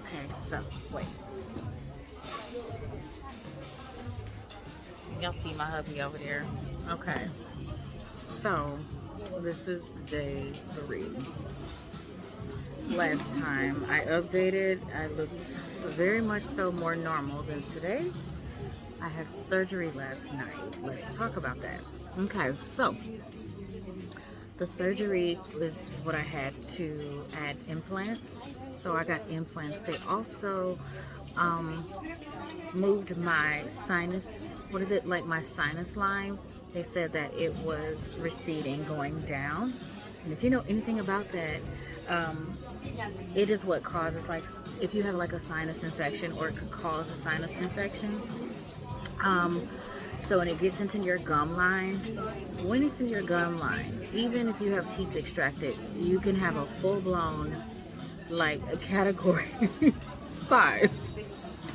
Okay, so wait. Y'all see my hubby over there? Okay. So this is day 3. Last time I updated, I looked very much so more normal than today. I had surgery last night. Let's talk about that. Okay, so the surgery was what I had to add implants. So I got implants. They also um, moved my sinus, what is it, like my sinus line. They said that it was receding, going down. And if you know anything about that, um, it is what causes, like, if you have like a sinus infection, or it could cause a sinus infection. Um, so when it gets into your gum line, when it's in your gum line, even if you have teeth extracted, you can have a full-blown, like a category 5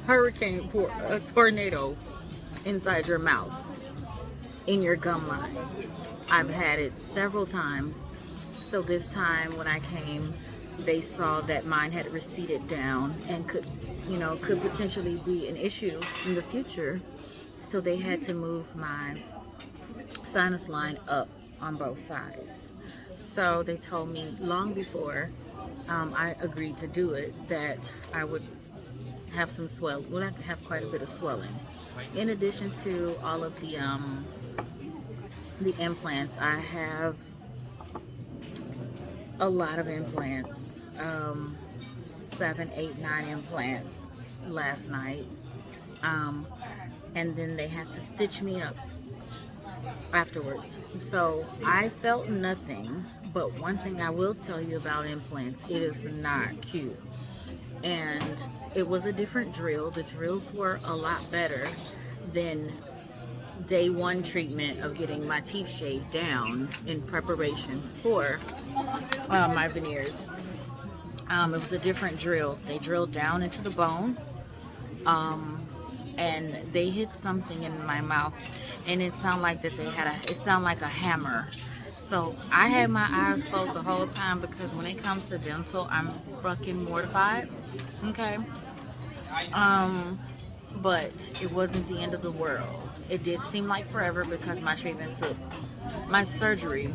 hurricane for a tornado inside your mouth, in your gum line. I've had it several times. So this time when I came, they saw that mine had receded down and could potentially be an issue in the future. So they had to move my sinus line up on both sides. So they told me long before I agreed to do it that I would have some swell. Well, I have quite a bit of swelling. In addition to all of the implants, I have a lot of implants. 7, 8, 9 implants last night. And then they had to stitch me up afterwards. So I felt nothing, but one thing I will tell you about implants, it is not cute. And it was a different drill. The drills were a lot better than day 1 treatment of getting my teeth shaved down in preparation for my veneers. It was a different drill. They drilled down into the bone, and they hit something in my mouth, and it sounded like that it sounded like a hammer. So I had my eyes closed the whole time, because when it comes to dental, I'm fucking mortified. Okay. But it wasn't the end of the world. It did seem like forever, because my surgery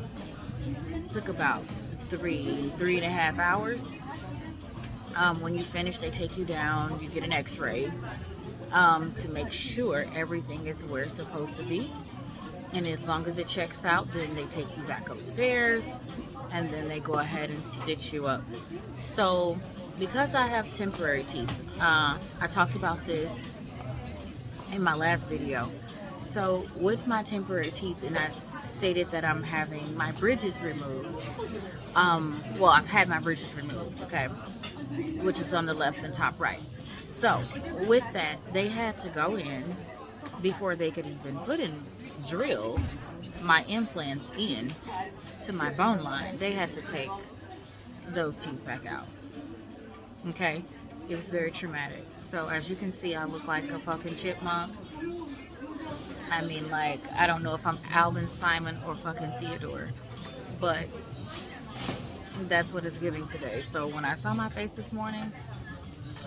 took about 3.5 hours. When you finish, they take you down, you get an x-ray to make sure everything is where it's supposed to be. And as long as it checks out, then they take you back upstairs, and then they go ahead and stitch you up. So because I have temporary teeth, I talked about this in my last video. So with my temporary teeth, and I stated that I'm having my bridges removed. Well, I've had my bridges removed, okay, which is on the left and top right. So with that, they had to go in before they could even drill my implants in to my bone line. They had to take those teeth back out. Okay, it was very traumatic. So as you can see, I look like a fucking chipmunk. I mean, like, I don't know if I'm Alvin, Simon, or fucking Theodore, but that's what it's giving today. So when I saw my face this morning,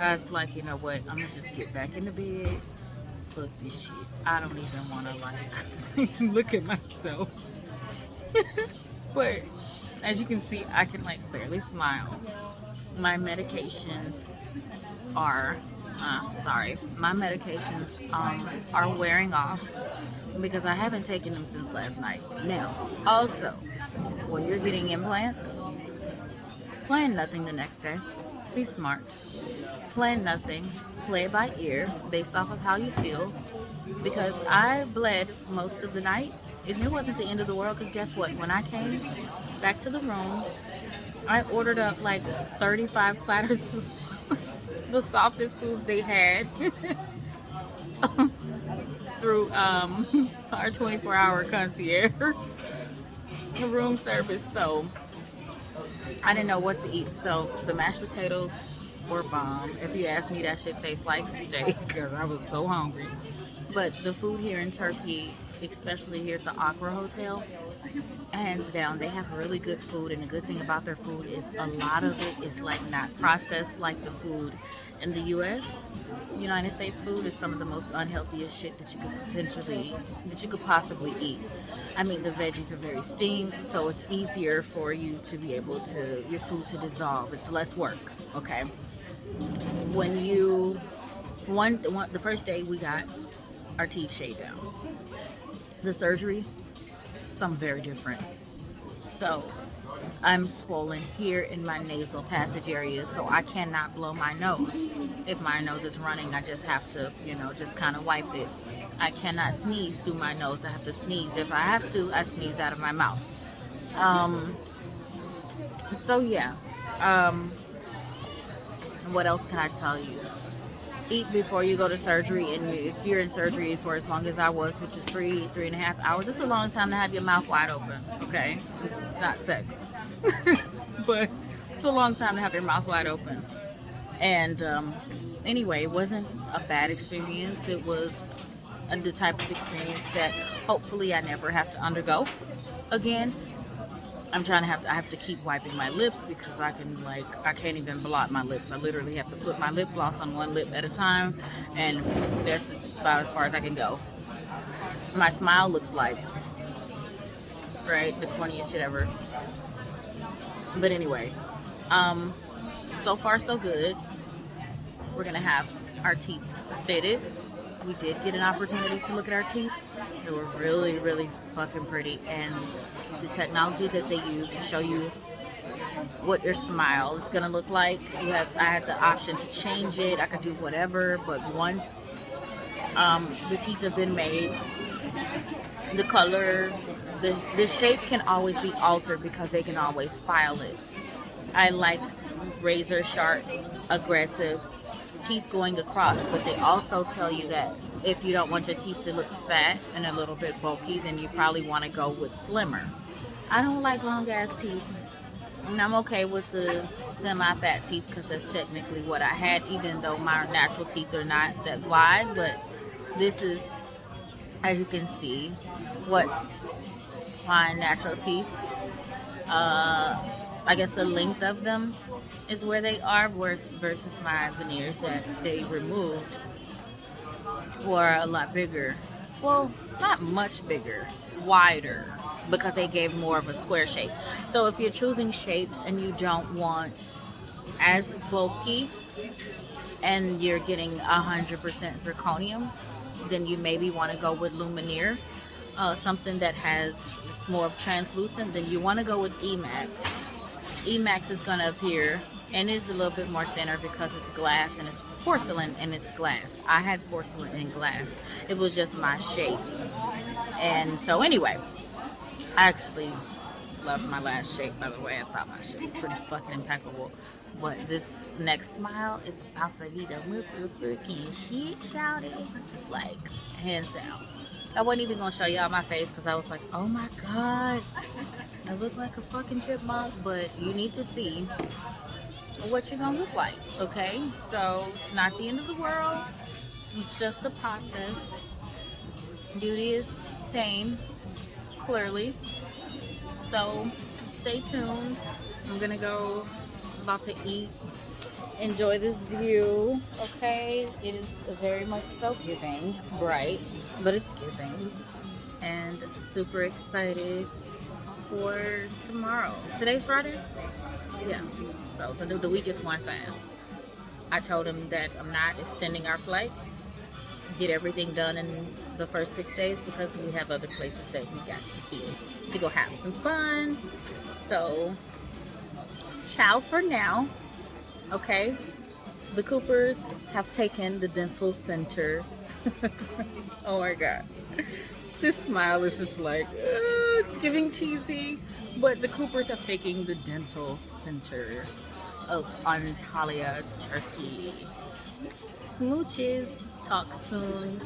I was like, you know what, I'm gonna just get back in the bed. Fuck this shit. I don't even want to, like, look at myself. But as you can see, I can, like, barely smile. My medications are are wearing off, because I haven't taken them since last night. Now, also, when you're getting implants, plan nothing the next day. Be smart. Plan nothing. Play it by ear, based off of how you feel. Because I bled most of the night, and it wasn't the end of the world, because guess what? When I came back to the room, I ordered up like 35 platters of the softest foods they had through our 24-hour concierge room service. So I didn't know what to eat. So the mashed potatoes were bomb. If you ask me, that shit tastes like steak, because I was so hungry. But the food here in Turkey, especially here at the Accra Hotel, Hands down, they have really good food, and the good thing about their food is a lot of it is like not processed like the food in the U.S. United States food is some of the most unhealthiest shit that you could possibly eat. I mean, the veggies are very steamed, so it's easier for you to be able to your food to dissolve. It's less work. Okay, when you the first day we got our teeth shaved down, the surgery, some very different. So I'm swollen here in my nasal passage area, so I cannot blow my nose. If my nose is running, I just have to, just kind of wipe it. I cannot sneeze through my nose. I have to sneeze. If I have to, I sneeze out of my mouth. So yeah. What else can I tell you? Eat before you go to surgery, and if you're in surgery for as long as I was, which is 3.5 hours, it's a long time to have your mouth wide open. Okay, this is not sex, but it's a long time to have your mouth wide open. And anyway, it wasn't a bad experience. It was the type of experience that hopefully I never have to undergo again. I have to keep wiping my lips because I can't even blot my lips. I literally have to put my lip gloss on one lip at a time, and that's about as far as I can go. My smile looks like, right, the corniest shit ever. But anyway, so far so good. We're gonna have our teeth fitted. We did get an opportunity to look at our teeth. They were really, really fucking pretty, and the technology that they use to show you what your smile is gonna look like. I had the option to change it. I could do whatever, but once the teeth have been made, the color, the shape can always be altered because they can always file it. I like razor sharp, aggressive teeth going across, but they also tell you that if you don't want your teeth to look fat and a little bit bulky, then you probably want to go with slimmer. I don't like long ass teeth, and I'm okay with the semi-fat teeth because that's technically what I had, even though my natural teeth are not that wide. But this is, as you can see, what my natural teeth, I guess the length of them is where they are versus my veneers that they removed were a lot bigger. Well, not much bigger, wider, because they gave more of a square shape. So if you're choosing shapes and you don't want as bulky and you're getting 100% zirconium, then you maybe want to go with Lumineer, something that has more of translucent. Then you want to go with Emax. Emax is going to appear, and it's a little bit more thinner because it's glass and it's porcelain and it's glass. I had porcelain and glass. It was just my shape. And so anyway, I actually loved my last shape, by the way. I thought my shape was pretty fucking impeccable. But this next smile is about to be the motherfucking shit, shouty. Like, hands down. I wasn't even going to show y'all my face because I was like, oh my God, I look like a fucking chipmunk. But you need to see what you're gonna look like, okay? So it's not the end of the world. It's just a process. Beauty is pain, clearly. So stay tuned. I'm gonna go, about to eat, enjoy this view, okay? It is very much so giving, bright, but it's giving. And super excited for tomorrow. Today's Friday? Yeah, so the week is going fast. I told him that I'm not extending our flights, get everything done in the first 6 days because we have other places that we got to be, to go have some fun. So, ciao for now, okay? The Coopers have taken the dental center. Oh my God. This smile is just like, it's giving cheesy. But the Coopers have taken the dental center of Antalya, Turkey. Smooches. Talk soon.